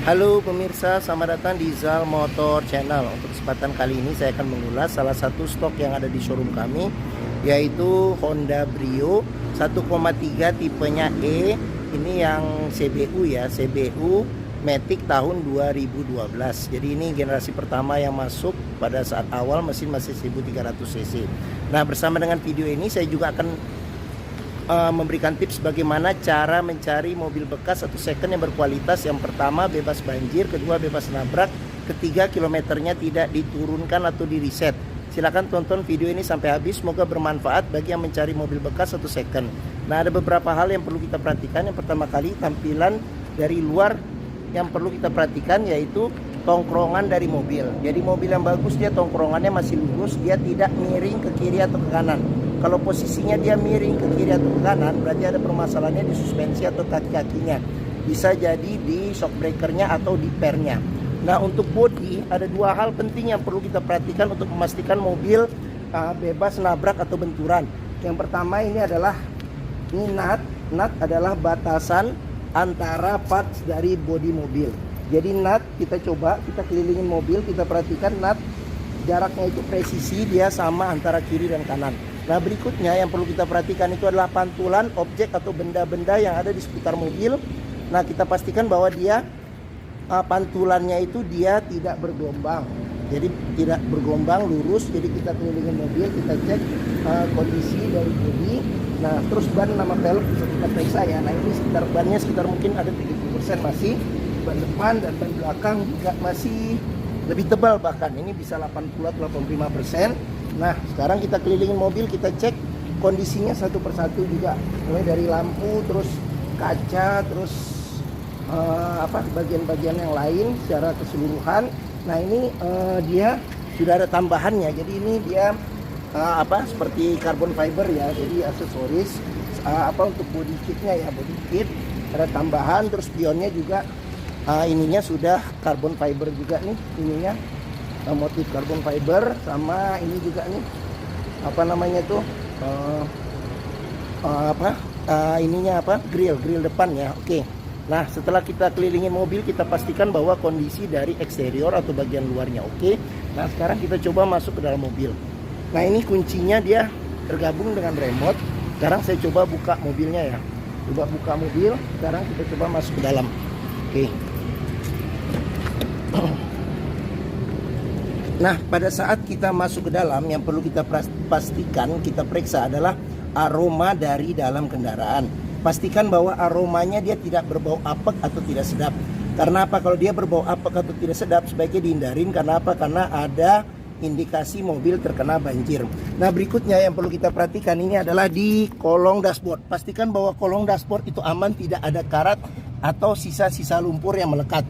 Halo pemirsa, selamat datang di Zal Motor Channel. Untuk kesempatan kali ini saya akan mengulas salah satu stok yang ada di showroom kami, yaitu Honda Brio 1,3 tipenya E. Ini yang CBU ya, CBU Matic tahun 2012. Jadi ini generasi pertama yang masuk pada saat awal mesin masih 1300 cc. Nah, bersama dengan video ini saya juga akan memberikan tips bagaimana cara mencari mobil bekas atau second yang berkualitas. Yang pertama, bebas banjir; kedua, bebas nabrak; ketiga, kilometernya tidak diturunkan atau di reset. Silahkan tonton video ini sampai habis, semoga bermanfaat bagi yang mencari mobil bekas atau second. Nah, ada beberapa hal yang perlu kita perhatikan. Yang pertama kali, tampilan dari luar yang perlu kita perhatikan, yaitu tongkrongan dari mobil. Jadi mobil yang bagus, dia tongkrongannya masih lurus, dia tidak miring ke kiri atau ke kanan. Kalau posisinya dia miring ke kiri atau ke kanan, berarti ada permasalahannya di suspensi atau kaki-kakinya. Bisa jadi di shock breakernya atau di pernya. Nah, untuk bodi ada dua hal penting yang perlu kita perhatikan untuk memastikan mobil bebas nabrak atau benturan. Yang pertama ini adalah nut. Nut adalah batasan antara parts dari bodi mobil. Jadi nut kita kelilingin mobil, kita perhatikan nut jaraknya itu presisi, dia sama antara kiri dan kanan. Nah, berikutnya yang perlu kita perhatikan itu adalah pantulan objek atau benda-benda yang ada di sekitar mobil. Nah, kita pastikan bahwa dia pantulannya itu dia tidak bergelombang. Jadi tidak bergelombang, lurus. Jadi kita kelilingin mobil, kita cek kondisi dari bodi. Nah, terus ban sama velg bisa kita periksa ya. Nah, ini bannya sekitar mungkin ada 70% masih. Ban depan dan ban belakang juga masih lebih tebal, bahkan ini bisa 80-85%. Nah, sekarang kita kelilingin mobil, kita cek kondisinya satu persatu juga, mulai dari lampu, terus kaca, terus bagian-bagian yang lain secara keseluruhan. Nah, ini dia sudah ada tambahannya. Jadi ini dia seperti carbon fiber ya, jadi aksesoris untuk body kitnya ya, body kit ada tambahan. Terus spionnya juga ininya sudah carbon fiber juga nih, ininya motif carbon fiber. Sama ini juga nih grill depan ya. Oke. Nah, setelah kita kelilingin mobil, kita pastikan bahwa kondisi dari eksterior atau bagian luarnya oke. Nah, sekarang kita coba masuk ke dalam mobil. Nah, ini kuncinya dia tergabung dengan remote. Sekarang saya coba buka mobilnya ya. Coba buka mobil. Sekarang kita coba masuk ke dalam. Oke. Nah, pada saat kita masuk ke dalam, yang perlu kita pastikan, kita periksa adalah aroma dari dalam kendaraan. Pastikan bahwa aromanya dia tidak berbau apek atau tidak sedap. Karena apa? Kalau dia berbau apek atau tidak sedap, sebaiknya dihindarin. Karena apa? Karena ada indikasi mobil terkena banjir. Nah, berikutnya yang perlu kita perhatikan ini adalah di kolong dashboard. Pastikan bahwa kolong dashboard itu aman, tidak ada karat atau sisa-sisa lumpur yang melekat.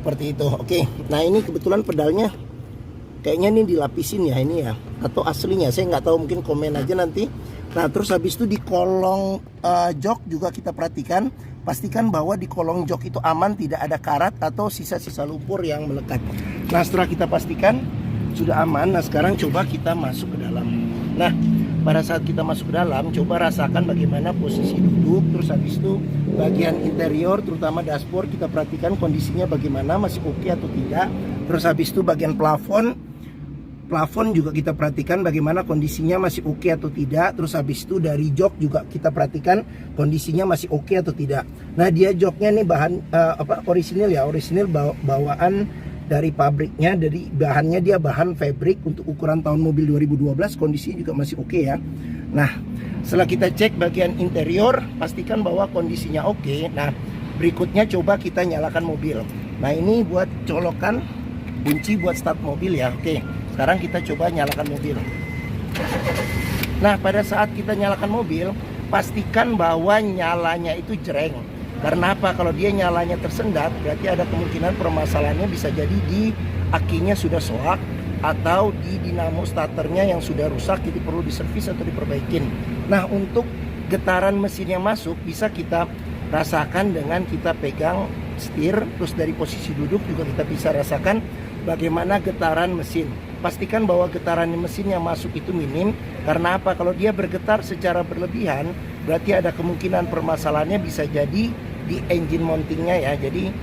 Seperti itu. Oke. Nah, ini kebetulan pedalnya kayaknya ini dilapisin ya, ini ya, atau aslinya saya nggak tahu, mungkin komen aja nanti. Nah, terus habis itu di kolong jok juga kita perhatikan, pastikan bahwa di kolong jok itu aman, tidak ada karat atau sisa-sisa lumpur yang melekat. Nah, setelah kita pastikan sudah aman, nah sekarang coba kita masuk ke dalam. Nah, pada saat kita masuk ke dalam, coba rasakan bagaimana posisi duduk. Terus habis itu bagian interior, terutama dashboard, kita perhatikan kondisinya bagaimana, masih oke atau tidak. Terus habis itu bagian plafon juga kita perhatikan bagaimana kondisinya, masih oke atau tidak. Terus habis itu dari jok juga kita perhatikan kondisinya masih oke atau tidak. Nah, dia joknya nih bahan orisinil ya, orisinil bawaan dari pabriknya. Dari bahannya dia bahan fabric untuk ukuran tahun mobil 2012, kondisinya juga masih oke ya. Nah, setelah kita cek bagian interior, pastikan bahwa kondisinya oke. Nah, berikutnya coba kita nyalakan mobil. Nah, ini buat colokan kunci buat start mobil ya. Oke. Sekarang kita coba nyalakan mobil. Nah, pada saat kita nyalakan mobil, pastikan bahwa nyalanya itu jreng. Karena apa? Kalau dia nyalanya tersendat, berarti ada kemungkinan permasalahannya bisa jadi di akinya sudah soak atau di dinamo starternya yang sudah rusak, jadi perlu diservis atau diperbaikin. Nah, untuk getaran mesin yang masuk bisa kita rasakan dengan kita pegang setir. Terus dari posisi duduk juga kita bisa rasakan bagaimana getaran mesin. Pastikan bahwa getaran mesin yang masuk itu minim. Karena apa? Kalau dia bergetar secara berlebihan, berarti ada kemungkinan permasalahannya bisa jadi di engine mountingnya ya. Jadi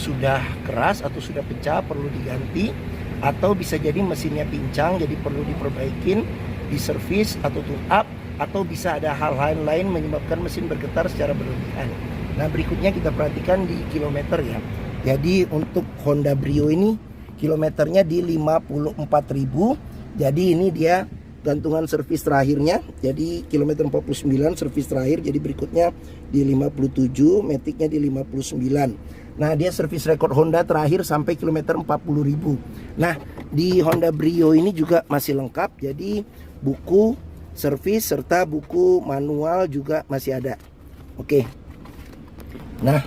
sudah keras atau sudah pecah perlu diganti, atau bisa jadi mesinnya pincang jadi perlu diperbaikin, diservis atau tune up, atau bisa ada hal-hal lain menyebabkan mesin bergetar secara berlebihan. Nah, berikutnya kita perhatikan di kilometer ya. Jadi untuk Honda Brio ini kilometernya di 54.000. Jadi ini dia gantungan servis terakhirnya. Jadi kilometer 49 servis terakhir. Jadi berikutnya di 57, Matic-nya di 59. Nah, dia servis rekor Honda terakhir sampai kilometer 40.000. Nah, di Honda Brio ini juga masih lengkap. Jadi buku servis serta buku manual juga masih ada. Oke. Nah,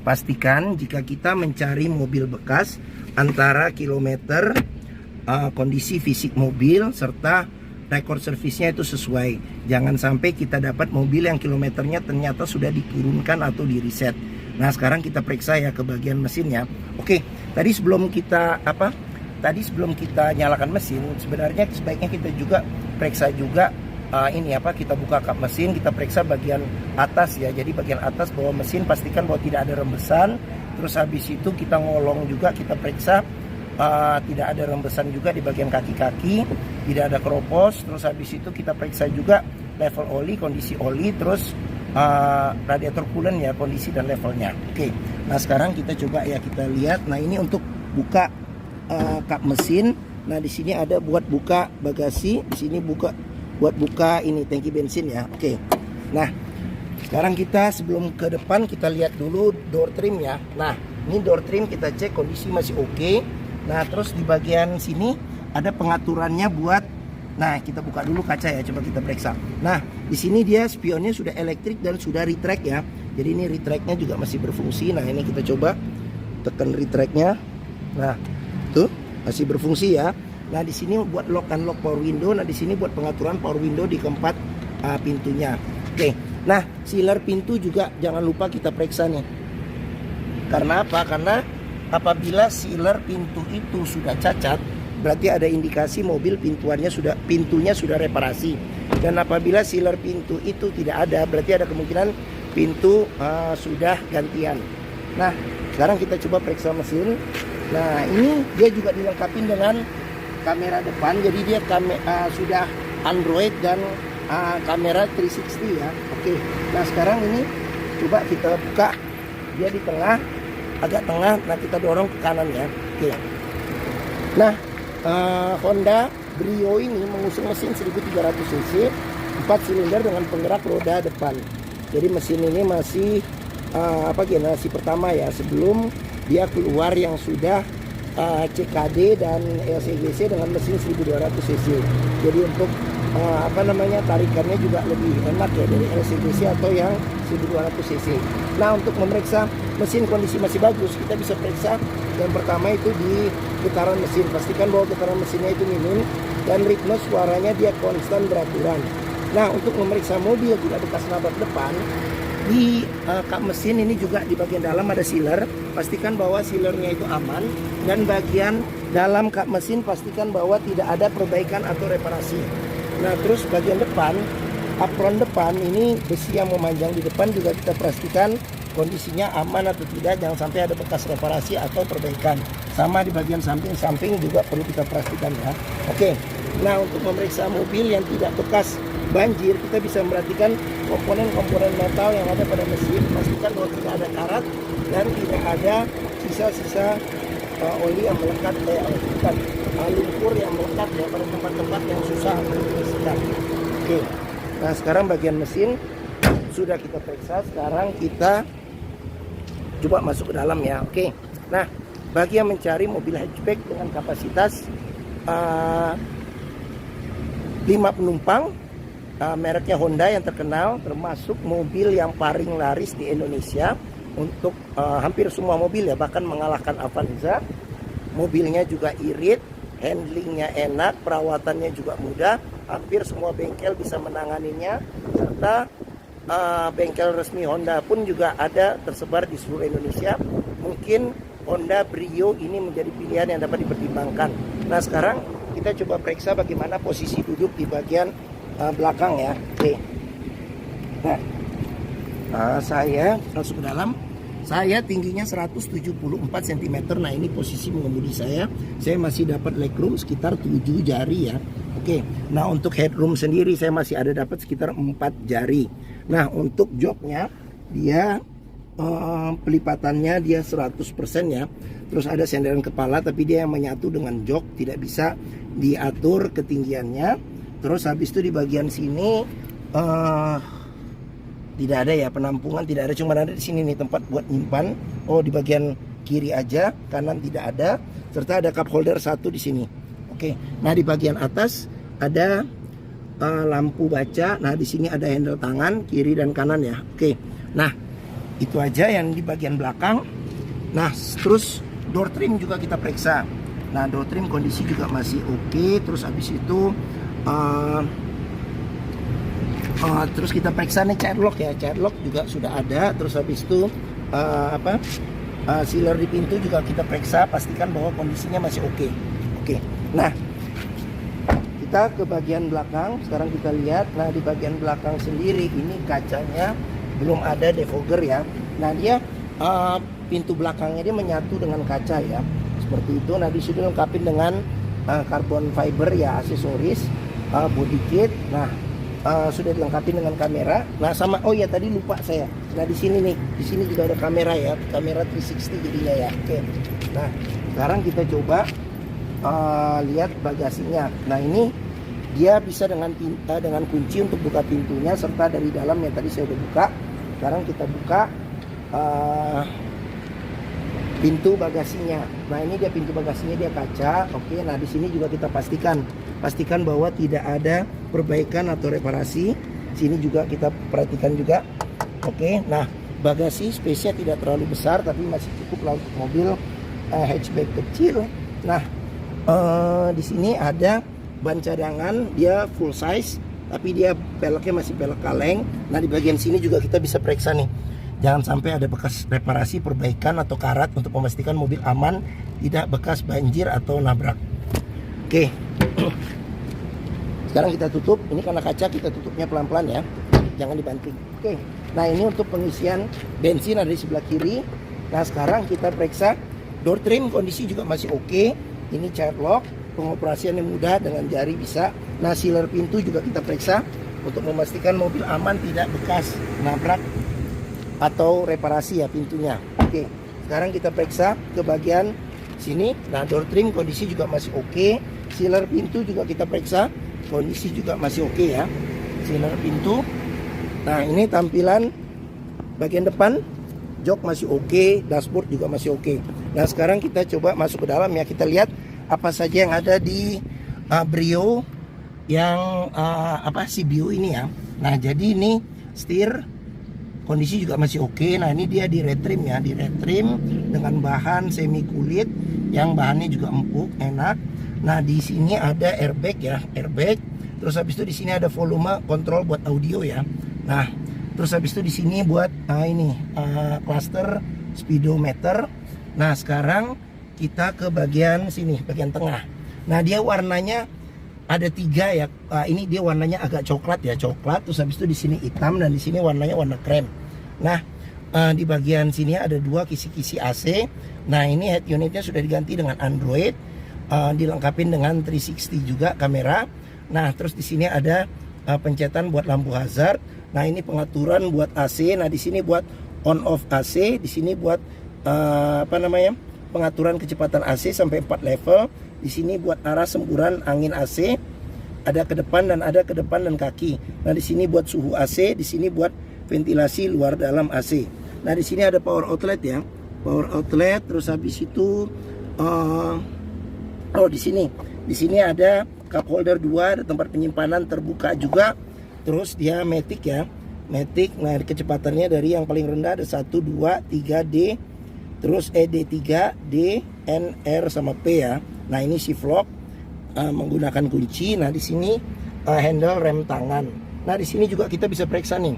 pastikan jika kita mencari mobil bekas antara kilometer, kondisi fisik mobil serta rekor servisnya itu sesuai. Jangan sampai kita dapat mobil yang kilometernya ternyata sudah diturunkan atau di reset. Nah, sekarang kita periksa ya ke bagian mesinnya. Oke, tadi sebelum kita nyalakan mesin, sebenarnya sebaiknya kita juga periksa juga kita buka kap mesin, kita periksa bagian atas ya. Jadi bagian atas bawah mesin pastikan bahwa tidak ada rembesan. Terus habis itu kita ngolong juga, kita periksa tidak ada rembesan juga di bagian kaki-kaki, tidak ada keropos. Terus habis itu kita periksa juga level oli, kondisi oli, terus radiator coolant ya, kondisi dan levelnya. Oke. Nah, sekarang kita coba ya, kita lihat. Nah, ini untuk buka kap mesin. Nah, di sini ada buat buka bagasi, di sini buat buka ini tangki bensin ya. Oke. Nah, sekarang kita sebelum ke depan kita lihat dulu door trim ya. Nah, ini door trim kita cek kondisi masih oke. Nah, terus di bagian sini ada pengaturannya buat, nah kita buka dulu kaca ya, coba kita periksa. Nah, di sini dia spionnya sudah elektrik dan sudah retract ya. Jadi ini retractnya juga masih berfungsi. Nah, ini kita coba tekan retractnya. Nah, tuh masih berfungsi ya. Nah, di sini buat lock unlock power window. Nah, di sini buat pengaturan power window di keempat pintunya. Oke. Nah, sealer pintu juga jangan lupa kita periksa nih. Karena apa? Karena apabila sealer pintu itu sudah cacat, berarti ada indikasi mobil pintunya sudah reparasi. Dan apabila sealer pintu itu tidak ada, berarti ada kemungkinan pintu sudah gantian. Nah, sekarang kita coba periksa mesin. Nah, ini dia juga dilengkapi dengan kamera depan, jadi dia sudah Android dan kamera 360 ya. Oke. Nah, sekarang ini coba kita buka, dia di tengah, agak tengah. Nah, kita dorong ke kanan ya. Oke. Nah, Honda Brio ini mengusung mesin 1300 cc 4 silinder dengan penggerak roda depan. Jadi mesin ini masih generasi pertama ya, sebelum dia keluar yang sudah CKD dan LCGC dengan mesin 1200 cc. Jadi untuk tarikannya juga lebih enak ya dari LCGC atau yang 1200 cc. Nah, untuk memeriksa mesin kondisi masih bagus, kita bisa periksa yang pertama itu di getaran mesin. Pastikan bahwa getaran mesinnya itu minim dan ritme suaranya dia konstan beraturan. Nah, untuk memeriksa mobil tidak bekas nabrak depan, di kap mesin ini juga di bagian dalam ada sealer. Pastikan bahwa sealernya itu aman, dan bagian dalam kap mesin pastikan bahwa tidak ada perbaikan atau reparasi. Nah, terus bagian depan, apron depan ini besi yang memanjang di depan juga kita pastikan kondisinya aman atau tidak, jangan sampai ada bekas reparasi atau perbaikan. Sama di bagian samping juga perlu kita pastikan ya. Oke. Nah, untuk memeriksa mobil yang tidak bekas banjir, kita bisa memperhatikan komponen-komponen metal yang ada pada mesin. Pastikan bahwa tidak ada karat dan tidak ada sisa-sisa oli yang melekat, lumpur yang melekat ya pada tempat-tempat yang susah untuk dibersihkan. Oke. Nah, sekarang bagian mesin sudah kita periksa. Sekarang kita coba masuk ke dalam ya. Oke. Nah, bagi yang mencari mobil hatchback dengan kapasitas 5 penumpang, mereknya Honda yang terkenal, termasuk mobil yang paling laris di Indonesia untuk hampir semua mobil ya, bahkan mengalahkan Avanza. Mobilnya juga irit, handlingnya enak, perawatannya juga mudah, hampir semua bengkel bisa menanganinya, serta bengkel resmi Honda pun juga ada tersebar di seluruh Indonesia. Mungkin Honda Brio ini menjadi pilihan yang dapat dipertimbangkan. Nah, sekarang kita coba periksa bagaimana posisi duduk di bagian belakang ya. Oke. Nah, saya masuk ke dalam. Saya tingginya 174 cm. Nah ini posisi mengemudi saya masih dapat legroom sekitar 7 jari ya. Oke, nah untuk headroom sendiri saya masih ada dapat sekitar 4 jari. Nah untuk joknya dia pelipatannya dia 100% ya. Terus ada senderan kepala tapi dia yang menyatu dengan jok, tidak bisa diatur ketinggiannya. Terus habis itu di bagian sini tidak ada ya penampungan, tidak ada, cuma ada di sini nih tempat buat nyimpan. Oh di bagian kiri aja, kanan tidak ada, serta ada cup holder satu di sini. Oke, nah di bagian atas ada lampu baca. Nah di sini ada handle tangan kiri dan kanan ya. Oke, nah itu aja yang di bagian belakang. Nah terus door trim juga kita periksa. Nah door trim kondisi juga masih oke. Terus habis itu terus kita periksa nih child lock ya, child lock juga sudah ada. Terus habis itu sealer di pintu juga kita periksa, pastikan bahwa kondisinya masih oke. Oke, nah kita ke bagian belakang. Sekarang kita lihat. Nah di bagian belakang sendiri ini kacanya belum ada defogger ya. Nah dia pintu belakangnya dia menyatu dengan kaca ya, seperti itu. Nah di sini lengkapin dengan carbon fiber ya, aksesoris, body kit. Nah sudah dilengkapi dengan kamera. Nah sama, oh ya tadi lupa saya. Nah di sini nih, di sini juga ada kamera ya, kamera 360 jadinya ya. Oke. Nah sekarang kita coba lihat bagasinya. Nah ini dia bisa dengan kunci untuk buka pintunya, serta dari dalam yang tadi saya udah buka. Sekarang kita buka pintu bagasinya. Nah ini dia pintu bagasinya, dia kaca. Oke, nah di sini juga kita pastikan bahwa tidak ada perbaikan atau reparasi. Sini juga kita perhatikan juga. Oke, nah bagasi space-nya tidak terlalu besar tapi masih cukup lah untuk mobil hatchback kecil. Nah di sini ada ban cadangan, dia full size tapi dia peleknya masih pelek kaleng. Nah di bagian sini juga kita bisa periksa nih, jangan sampai ada bekas reparasi, perbaikan atau karat, untuk memastikan mobil aman, tidak bekas banjir atau nabrak. Oke. Sekarang kita tutup. Ini karena kaca, kita tutupnya pelan-pelan ya, jangan dibanting. Oke. Nah ini untuk pengisian bensin ada di sebelah kiri. Nah sekarang kita periksa door trim, kondisi juga masih oke. Ini child lock, pengoperasiannya mudah, dengan jari bisa. Nah sealer pintu juga kita periksa untuk memastikan mobil aman, tidak bekas nabrak atau reparasi ya pintunya. Oke, sekarang kita periksa ke bagian sini. Nah door trim kondisi juga masih oke. Sealer pintu juga kita periksa, kondisi juga masih oke ya, sealer pintu. Nah ini tampilan bagian depan, jok masih oke, dashboard juga masih oke. Nah sekarang kita coba masuk ke dalam ya, kita lihat apa saja yang ada di Brio yang CBU ini ya. Nah jadi ini setir kondisi juga masih oke. Nah ini dia di retrim ya, di retrim dengan bahan semi kulit yang bahannya juga empuk, enak. Nah di sini ada airbag ya, airbag. Terus habis itu di sini ada volume kontrol buat audio ya. Nah terus habis itu di sini buat cluster speedometer. Nah sekarang kita ke bagian sini, bagian tengah. Nah dia warnanya ada 3 ya. Ini dia warnanya agak coklat ya, coklat. Terus habis itu di sini hitam dan di sini warnanya warna krem. Nah di bagian sini ada 2 kisi-kisi AC. Nah ini head unitnya sudah diganti dengan Android, dilengkapi dengan 360 juga kamera. Nah terus di sini ada pencetan buat lampu hazard. Nah ini pengaturan buat AC. Nah di sini buat on off AC. Di sini buat pengaturan kecepatan AC sampai 4 level. Di sini buat arah semburan angin AC, ada ke depan dan ada ke depan dan kaki. Nah di sini buat suhu AC, di sini buat ventilasi luar dalam AC. Nah di sini ada power outlet ya, power outlet. Terus habis itu di sini ada cup holder 2, ada tempat penyimpanan terbuka juga. Terus dia matic ya, matic. Nah kecepatannya dari yang paling rendah ada 1, 2, 3D. Terus D3, D, N, R sama P ya. Nah ini shift lock menggunakan kunci. Nah di sini handle rem tangan. Nah di sini juga kita bisa periksa nih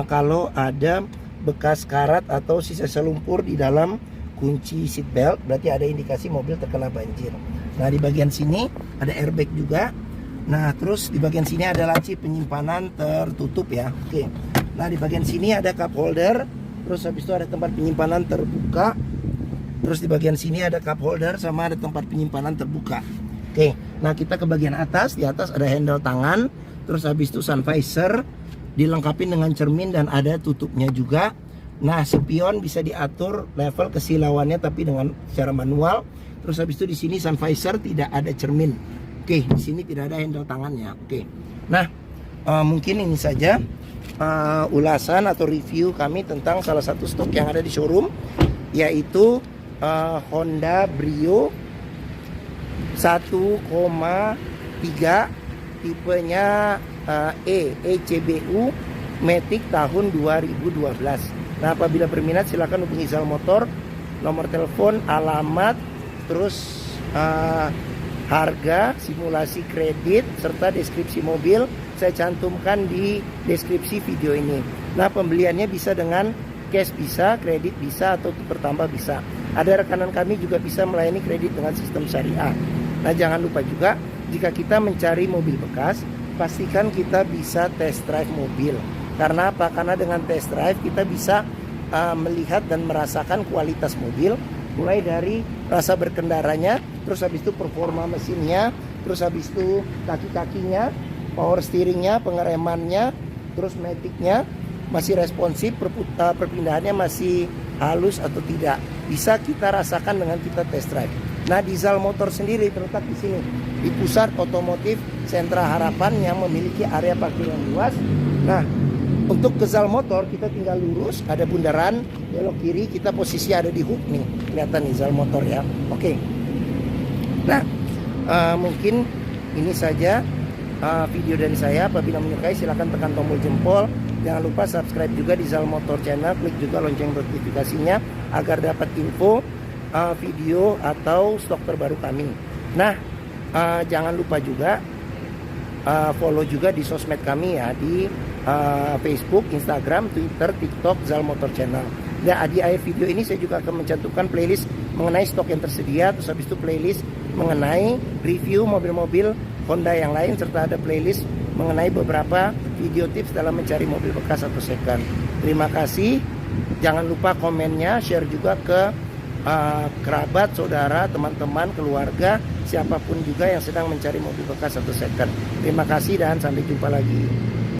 kalau ada bekas karat atau sisa selumpur di dalam kunci seat belt, berarti ada indikasi mobil terkena banjir. Nah di bagian sini ada airbag juga. Nah terus di bagian sini ada laci penyimpanan tertutup ya. Oke. Nah di bagian sini ada cup holder. Terus habis itu ada tempat penyimpanan terbuka. Terus di bagian sini ada cup holder sama ada tempat penyimpanan terbuka. Oke, nah kita ke bagian atas. Di atas ada handle tangan. Terus habis itu sun visor dilengkapi dengan cermin dan ada tutupnya juga. Nah, spion bisa diatur level kesilauannya tapi dengan secara manual. Terus habis itu di sini sun visor tidak ada cermin. Oke, di sini tidak ada handle tangannya. Oke. Nah, mungkin ini saja ulasan atau review kami tentang salah satu stok yang ada di showroom, yaitu Honda Brio 1,3 tipenya ECBU Matic tahun 2012. Nah, apabila berminat silakan hubungi Zal Motor, nomor telepon, alamat, terus harga, simulasi kredit, serta deskripsi mobil saya cantumkan di deskripsi video ini. Nah, pembeliannya bisa dengan cash bisa, kredit bisa, atau bertambah bisa. Ada rekanan kami juga bisa melayani kredit dengan sistem syariah. Nah, jangan lupa juga jika kita mencari mobil bekas, pastikan kita bisa test drive mobil. Karena apa? Karena dengan test drive kita bisa melihat dan merasakan kualitas mobil, mulai dari rasa berkendaranya, terus habis itu performa mesinnya, terus habis itu kaki-kakinya, power steeringnya, pengeremannya, terus maticnya masih responsif, perpindahannya masih halus atau tidak, bisa kita rasakan dengan kita test drive. Nah, di Zal Motor sendiri terletak di sini, di pusat otomotif Sentra Harapan yang memiliki area parkir yang luas. Nah, untuk ke Zal Motor kita tinggal lurus, ada bundaran, belok kiri, kita posisi ada di hook nih, kelihatan nih Zal Motor ya. Oke. Nah, mungkin ini saja video dari saya. Apabila menyukai silahkan tekan tombol jempol. Jangan lupa subscribe juga di Zal Motor channel, klik juga lonceng notifikasinya agar dapat info video atau stok terbaru kami. Nah, jangan lupa juga follow juga di sosmed kami ya, di Facebook, Instagram, Twitter, TikTok, Zal Motor Channel. Nah, di akhir video ini saya juga akan mencantumkan playlist mengenai stok yang tersedia, terus habis itu playlist mengenai review mobil-mobil Honda yang lain, serta ada playlist mengenai beberapa video tips dalam mencari mobil bekas atau second. Terima kasih. Jangan lupa komennya, share juga ke kerabat, saudara, teman-teman, keluarga, siapapun juga yang sedang mencari mobil bekas atau second. Terima kasih dan sampai jumpa lagi.